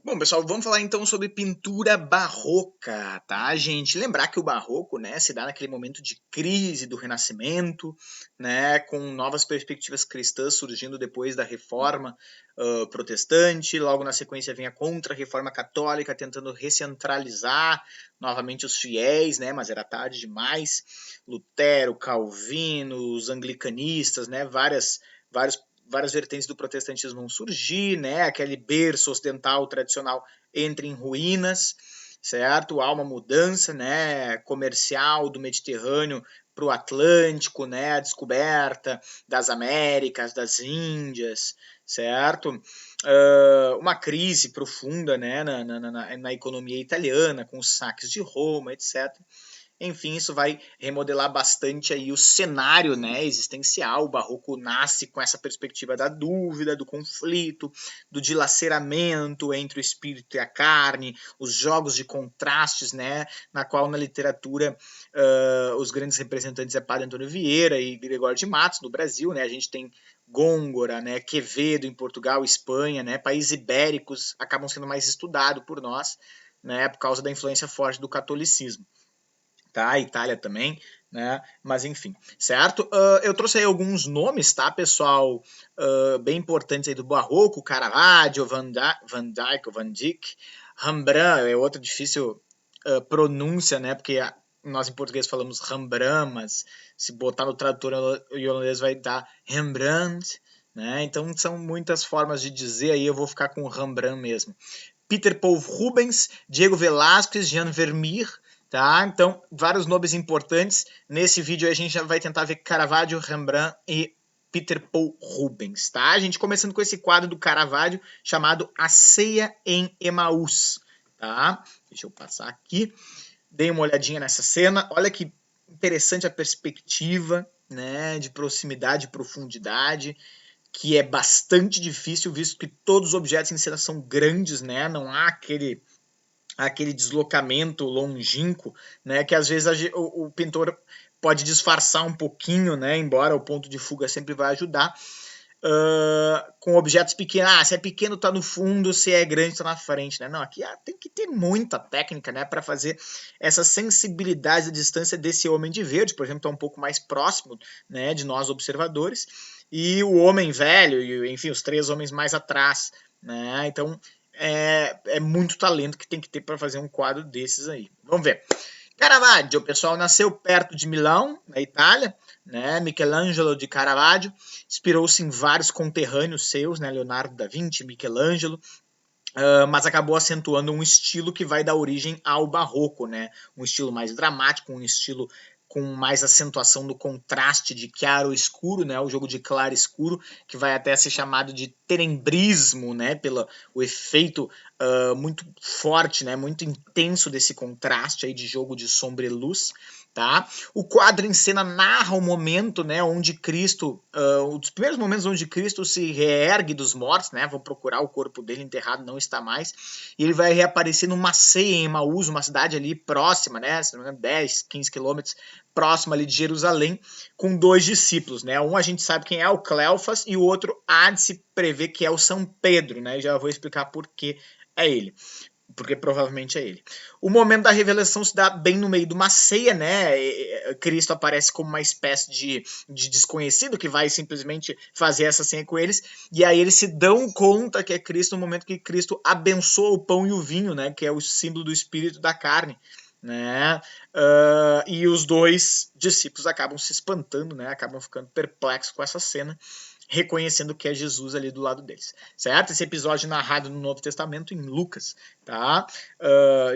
Bom, pessoal, vamos falar então sobre pintura barroca, tá, gente? Lembrar que o barroco, né, se dá naquele momento de crise do Renascimento, né, com novas perspectivas cristãs surgindo depois da Reforma protestante. Logo na sequência vem a Contra-Reforma Católica tentando recentralizar novamente os fiéis, né, mas era tarde demais. Lutero, Calvino, os anglicanistas, né, várias vertentes do protestantismo vão surgir, né? Aquele berço ocidental tradicional entra em ruínas, certo? Há uma mudança, né, comercial do Mediterrâneo para o Atlântico, né? A descoberta das Américas, das Índias, certo? Uma crise profunda, né, na economia italiana, com os saques de Roma, etc. Enfim, isso vai remodelar bastante aí o cenário, né, existencial. O barroco nasce com essa perspectiva da dúvida, do conflito, do dilaceramento entre o espírito e a carne, os jogos de contrastes, né, na qual na literatura os grandes representantes é Padre Antônio Vieira e Gregório de Matos, no Brasil, né, a gente tem Gôngora, né, Quevedo em Portugal, Espanha, né, países ibéricos acabam sendo mais estudados por nós, né, por causa da influência forte do catolicismo. Tá? A Itália também, né? Mas enfim, certo? Eu trouxe aí alguns nomes, tá, pessoal? Bem importantes aí do Barroco: Caravaggio, Van Dyck, Rembrandt, é outra difícil pronúncia, né? Porque nós em português falamos Rembrandt, mas se botar no tradutor holandês vai dar Rembrandt, né? Então são muitas formas de dizer, aí eu vou ficar com Rembrandt mesmo. Peter Paul Rubens, Diego Velázquez, Jean Vermeer, tá? Então, vários nomes importantes. Nesse vídeo a gente já vai tentar ver Caravaggio, Rembrandt e Peter Paul Rubens, tá? A gente começando com esse quadro do Caravaggio chamado A Ceia em Emaús, tá? Deixa eu passar aqui. Dei uma olhadinha nessa cena. Olha que interessante a perspectiva, né, de proximidade e profundidade, que é bastante difícil, visto que todos os objetos em cena são grandes, né? Não há aquele deslocamento longínquo, né? Que às vezes o pintor pode disfarçar um pouquinho, né? Embora o ponto de fuga sempre vai ajudar. Com objetos pequenos, se é pequeno tá no fundo, se é grande tá na frente, né? Não, aqui tem que ter muita técnica, né, para fazer essa sensibilidade da distância desse homem de verde, por exemplo, tá um pouco mais próximo, né, de nós observadores, e o homem velho, e enfim, os três homens mais atrás, né? Então é muito talento que tem que ter para fazer um quadro desses aí. Vamos ver. Caravaggio, o pessoal nasceu perto de Milão, na Itália, né? Michelangelo de Caravaggio inspirou-se em vários conterrâneos seus, né? Leonardo da Vinci, Michelangelo, mas acabou acentuando um estilo que vai dar origem ao barroco, né? Um estilo mais dramático, um estilo com mais acentuação do contraste de claro e escuro, né? O jogo de claro e escuro, que vai até ser chamado de tenebrismo, né? Pelo o efeito muito forte, né? Muito intenso desse contraste aí de jogo de sombra e luz. Tá? O quadro em cena narra o momento, né, onde Cristo, um dos primeiros momentos onde Cristo se reergue dos mortos, né, vão procurar o corpo dele enterrado, não está mais, e ele vai reaparecer numa ceia em Emaús, uma cidade ali próxima, né, 10, 15 quilômetros próxima ali de Jerusalém, com dois discípulos, né, um a gente sabe quem é, o Cleofas, e o outro há de se prever que é o São Pedro, né, já vou explicar por que é ele. Porque provavelmente é ele. O momento da revelação se dá bem no meio de uma ceia, né? Cristo aparece como uma espécie de desconhecido que vai simplesmente fazer essa ceia com eles, e aí eles se dão conta que é Cristo no momento que Cristo abençoa o pão e o vinho, né? Que é o símbolo do espírito da carne, né? E os dois discípulos acabam se espantando, né? Acabam ficando perplexos com essa cena, reconhecendo que é Jesus ali do lado deles, certo? Esse episódio narrado no Novo Testamento em Lucas, tá?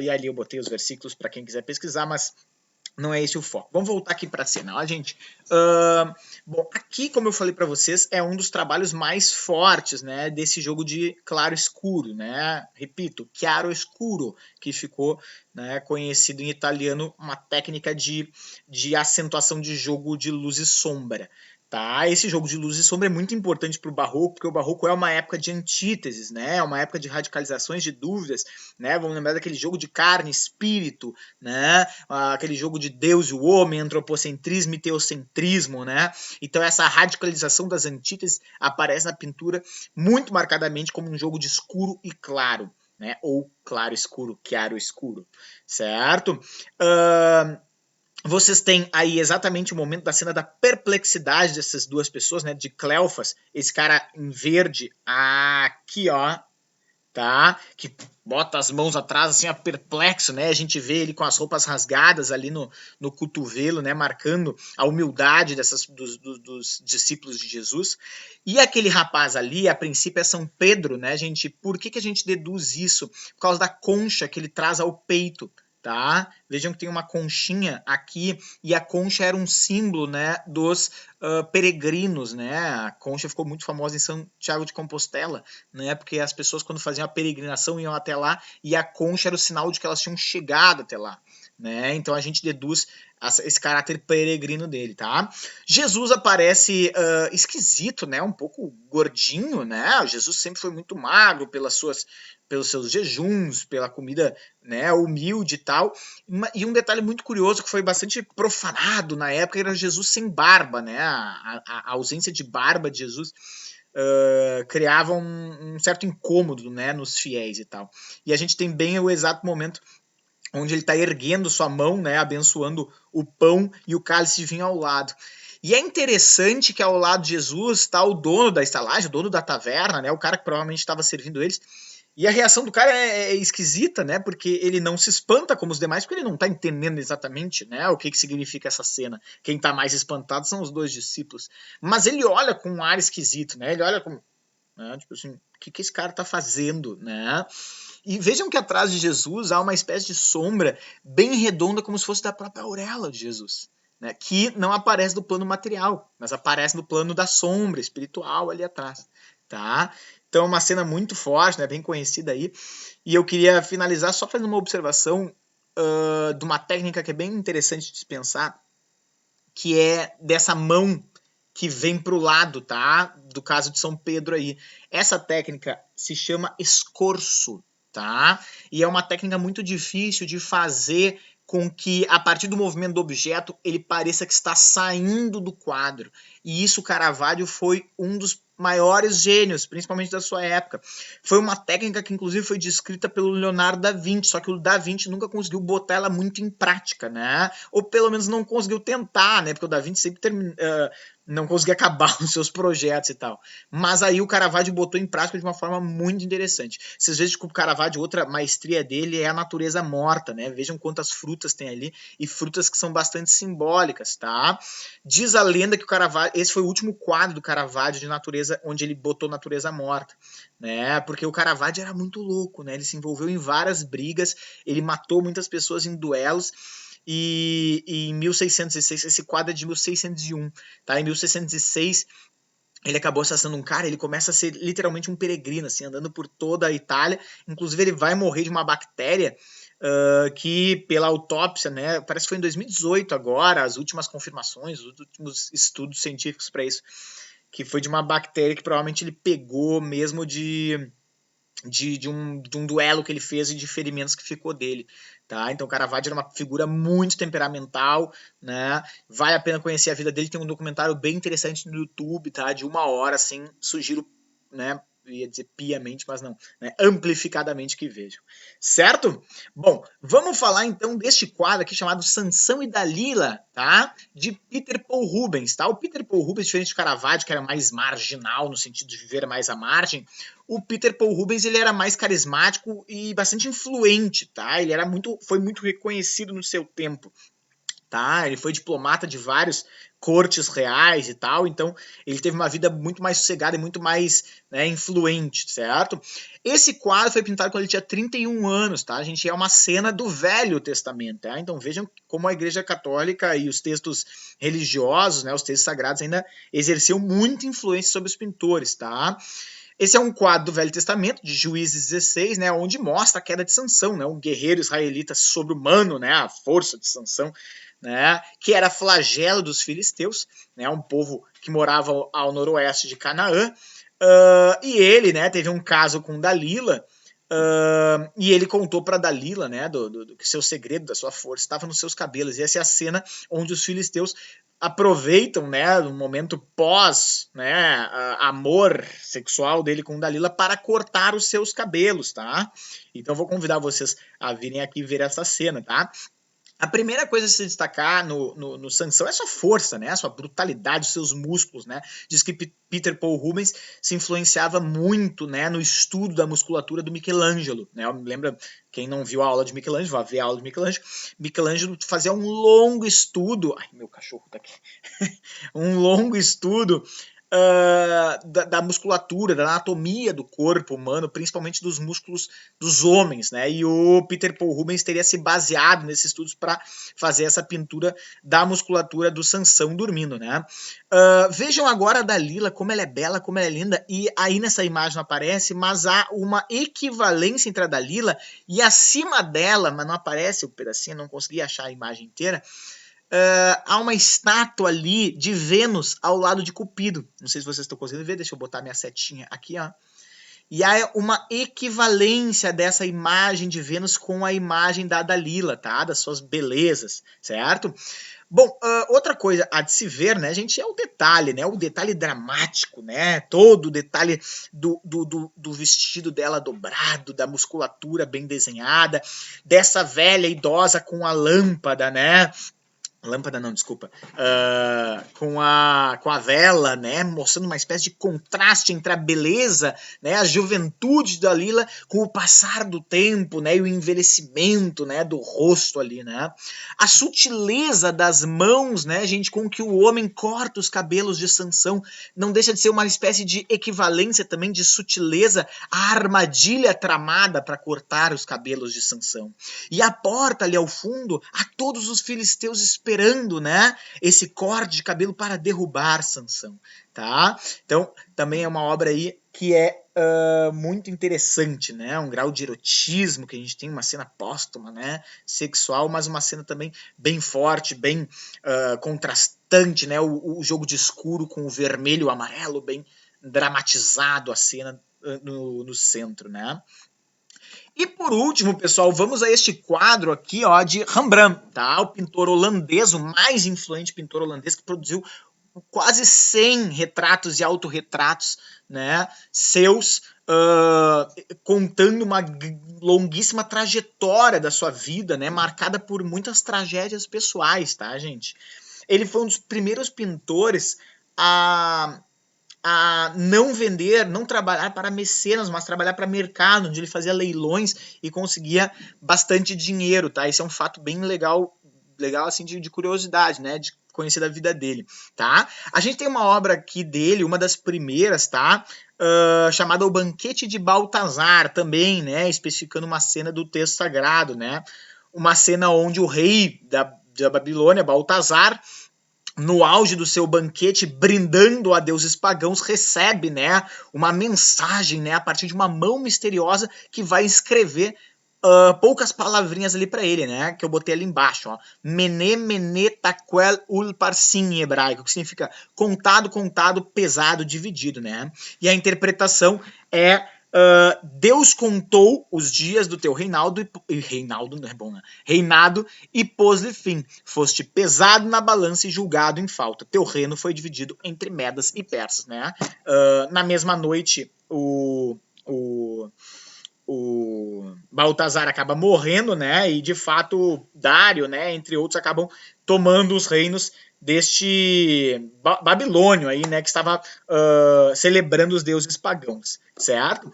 E ali eu botei os versículos para quem quiser pesquisar, mas não é esse o foco. Vamos voltar aqui para a cena, ó, gente. Bom, aqui, como eu falei para vocês, é um dos trabalhos mais fortes, né, desse jogo de claro escuro, né? Repito, chiaro escuro, que ficou, né, conhecido em italiano, uma técnica de acentuação de jogo de luz e sombra. Tá? Esse jogo de luz e sombra é muito importante para o barroco, porque o barroco é uma época de antíteses, né? É uma época de radicalizações, de dúvidas, né? Vamos lembrar daquele jogo de carne, espírito, né? Aquele jogo de Deus e o homem, antropocentrismo e teocentrismo, né? Então essa radicalização das antíteses aparece na pintura muito marcadamente como um jogo de escuro e claro. né? Ou claro escuro, chiaro escuro, certo? Vocês têm aí exatamente o momento da cena da perplexidade dessas duas pessoas, né? De Cleofas, esse cara em verde aqui, ó, tá? Que bota as mãos atrás, assim, perplexo, né? A gente vê ele com as roupas rasgadas ali no cotovelo, né? Marcando a humildade dos discípulos de Jesus. E aquele rapaz ali, a princípio, é São Pedro, né, gente? Por que a gente deduz isso? Por causa da concha que ele traz ao peito. Tá? Vejam que tem uma conchinha aqui, e a concha era um símbolo, né, dos peregrinos, né? A concha ficou muito famosa em São Tiago de Compostela, né? Porque as pessoas, quando faziam a peregrinação, iam até lá, e a concha era o sinal de que elas tinham chegado até lá, né? Então a gente deduz esse caráter peregrino dele, tá? Jesus aparece esquisito, né? Um pouco gordinho, né? Jesus sempre foi muito magro pelos seus jejuns, pela comida, né, humilde e tal. E um detalhe muito curioso que foi bastante profanado na época era Jesus sem barba, né? A ausência de barba de Jesus criava um certo incômodo, né, nos fiéis e tal. E a gente tem bem o exato momento onde ele está erguendo sua mão, né, abençoando o pão e o cálice de vinho ao lado. E é interessante que ao lado de Jesus está o dono da estalagem, o dono da taverna, né, o cara que provavelmente estava servindo eles. E a reação do cara é esquisita, né? Porque ele não se espanta como os demais, porque ele não tá entendendo exatamente, né, o que significa essa cena. Quem tá mais espantado são os dois discípulos. Mas ele olha com um ar esquisito, né? Ele olha com, né, tipo assim, o que esse cara tá fazendo, né? E vejam que atrás de Jesus há uma espécie de sombra bem redonda, como se fosse da própria auréola de Jesus, né? Que não aparece no plano material, mas aparece no plano da sombra espiritual ali atrás, tá? Então, uma cena muito forte, né, bem conhecida aí. E eu queria finalizar só fazendo uma observação de uma técnica que é bem interessante de se pensar, que é dessa mão que vem para o lado, tá? Do caso de São Pedro aí. Essa técnica se chama escorço, tá? E é uma técnica muito difícil de fazer com que, a partir do movimento do objeto, ele pareça que está saindo do quadro. E isso, Caravaggio foi um dos maiores gênios, principalmente da sua época. Foi uma técnica que, inclusive, foi descrita pelo Leonardo da Vinci, só que o da Vinci nunca conseguiu botar ela muito em prática, né? Ou pelo menos não conseguiu tentar, né? Porque o da Vinci sempre não conseguia acabar os seus projetos e tal. Mas aí o Caravaggio botou em prática de uma forma muito interessante. Vocês veem que o Caravaggio, outra maestria dele é a natureza morta, né? Vejam quantas frutas tem ali, e frutas que são bastante simbólicas, tá? Diz a lenda que o Caravaggio, esse foi o último quadro do Caravaggio de natureza, onde ele botou natureza morta, né? Porque o Caravaggio era muito louco, né? Ele se envolveu em várias brigas, ele matou muitas pessoas em duelos. E em 1606, esse quadro é de 1601, tá? Em 1606, ele acabou assassinando um cara, ele começa a ser literalmente um peregrino, assim, andando por toda a Itália. Inclusive, ele vai morrer de uma bactéria que, pela autópsia, né, parece que foi em 2018 agora, as últimas confirmações, os últimos estudos científicos para isso, que foi de uma bactéria que provavelmente ele pegou mesmo de um duelo que ele fez e de ferimentos que ficou dele, tá? Então o Caravaggio era uma figura muito temperamental, né? Vale a pena conhecer a vida dele, tem um documentário bem interessante no YouTube, tá? De 1 hora, assim, sugiro, né? Eu ia dizer piamente, mas não, né? Amplificadamente que vejam, certo? Bom, vamos falar então deste quadro aqui chamado Sansão e Dalila, tá? De Peter Paul Rubens, tá? O Peter Paul Rubens, diferente do Caravaggio, que era mais marginal, no sentido de viver mais à margem, o Peter Paul Rubens ele era mais carismático e bastante influente, tá? Ele foi muito reconhecido no seu tempo, tá? Ele foi diplomata de vários cortes reais e tal, então ele teve uma vida muito mais sossegada e muito mais, né, influente, certo? Esse quadro foi pintado quando ele tinha 31 anos, tá? A gente é uma cena do Velho Testamento, tá? Então vejam como a Igreja Católica e os textos religiosos, né, os textos sagrados ainda exerciam muita influência sobre os pintores, tá? Esse é um quadro do Velho Testamento, de Juízes 16, né, onde mostra a queda de Sansão, né, um guerreiro israelita sobre-humano, né, a força de Sansão, né, que era flagelo dos filisteus, né, um povo que morava ao noroeste de Canaã, e ele, né, teve um caso com Dalila, e ele contou para Dalila, né, que seu segredo, da sua força, estava nos seus cabelos. E essa é a cena onde os filisteus aproveitam, né, no momento pós, né, amor sexual dele com Dalila para cortar os seus cabelos, tá? Então vou convidar vocês a virem aqui ver essa cena, tá? A primeira coisa a se destacar no Sansão é a sua força, né? A sua brutalidade, os seus músculos, né? Diz que Peter Paul Rubens se influenciava muito, né, no estudo da musculatura do Michelangelo, né? Lembra, quem não viu a aula de Michelangelo, vai ver a aula de Michelangelo. Michelangelo fazia um longo estudo... Ai, meu cachorro tá aqui. Um longo estudo da musculatura, da anatomia do corpo humano, principalmente dos músculos dos homens, né? E o Peter Paul Rubens teria se baseado nesses estudos para fazer essa pintura da musculatura do Sansão dormindo, né? Vejam agora a Dalila, como ela é bela, como ela é linda, e aí nessa imagem não aparece, mas há uma equivalência entre a Dalila e acima dela, mas não aparece o pedacinho, não consegui achar a imagem inteira. Há uma estátua ali de Vênus ao lado de Cupido. Não sei se vocês estão conseguindo ver, deixa eu botar minha setinha aqui, ó. E há uma equivalência dessa imagem de Vênus com a imagem da Dalila, tá? Das suas belezas, certo? Bom, outra coisa a de se ver, né, gente, é o detalhe, né? O detalhe dramático, né? Todo o detalhe do vestido dela dobrado, da musculatura bem desenhada, dessa velha idosa com a lâmpada, né? Lâmpada não, desculpa. Com a vela, né? Mostrando uma espécie de contraste entre a beleza, né? A juventude da Dalila com o passar do tempo, né? E o envelhecimento, né? Do rosto ali, né? A sutileza das mãos, né, gente? Com que o homem corta os cabelos de Sansão não deixa de ser uma espécie de equivalência também de sutileza à armadilha tramada para cortar os cabelos de Sansão. E a porta ali ao fundo, a todos os filisteus esperando, né, esse corte de cabelo para derrubar Sansão, tá? Então, também é uma obra aí que é muito interessante, né? Um grau de erotismo que a gente tem, uma cena póstuma, né? Sexual, mas uma cena também bem forte, bem contrastante, né? O jogo de escuro com o vermelho e o amarelo, bem dramatizado a cena no centro, né? E por último, pessoal, vamos a este quadro aqui, ó, de Rembrandt, tá? O pintor holandês, o mais influente pintor holandês, que produziu quase 100 retratos e autorretratos, né, seus, contando uma longuíssima trajetória da sua vida, né, marcada por muitas tragédias pessoais, tá, gente? Ele foi um dos primeiros pintores a não vender, não trabalhar para mecenas, mas trabalhar para mercado, onde ele fazia leilões e conseguia bastante dinheiro, tá? Isso é um fato bem legal assim de curiosidade, né? De conhecer da vida dele, tá? A gente tem uma obra aqui dele, uma das primeiras, tá? Chamada O Banquete de Baltazar, também, né? Especificando uma cena do texto sagrado, né? Uma cena onde o rei da Babilônia, Baltazar, no auge do seu banquete, brindando a deuses pagãos, recebe, né, uma mensagem, né, a partir de uma mão misteriosa que vai escrever poucas palavrinhas ali para ele, né, que eu botei ali embaixo, ó. Mene, mene, taquel, ulparsim, em hebraico, que significa contado, contado, pesado, dividido, né. E a interpretação é Deus contou os dias do teu reinado não é bom, né? Reinado e pôs-lhe fim. Foste pesado na balança e julgado em falta. Teu reino foi dividido entre medas e persas, né? Na mesma noite, o Baltazar acaba morrendo, né? E de fato Dário, né? Entre outros, acabam tomando os reinos deste Babilônio aí, né? Que estava celebrando os deuses pagãos, certo?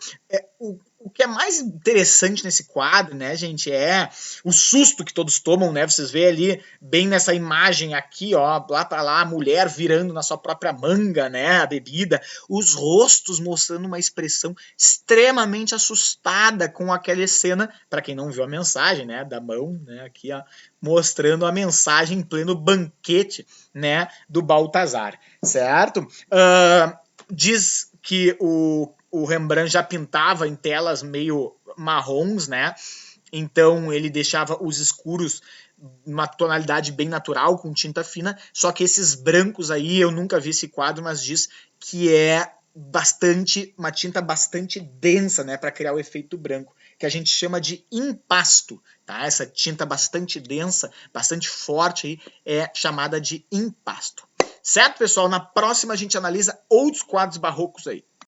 O que é mais interessante nesse quadro, né, gente, é o susto que todos tomam, né? Vocês veem ali, bem nessa imagem aqui, ó, lá para lá, a mulher virando na sua própria manga, né, a bebida, os rostos mostrando uma expressão extremamente assustada com aquela cena, para quem não viu a mensagem, né, da mão, né, aqui, ó, mostrando a mensagem em pleno banquete, né, do Baltazar, certo? Diz que o Rembrandt já pintava em telas meio marrons, né? Então ele deixava os escuros uma tonalidade bem natural, com tinta fina, só que esses brancos aí, eu nunca vi esse quadro, mas diz que é uma tinta bastante densa, né, para criar o efeito branco. que a gente chama de impasto, tá? Essa tinta bastante densa, bastante forte aí, é chamada de impasto. Certo, pessoal? Na próxima a gente analisa outros quadros barrocos aí.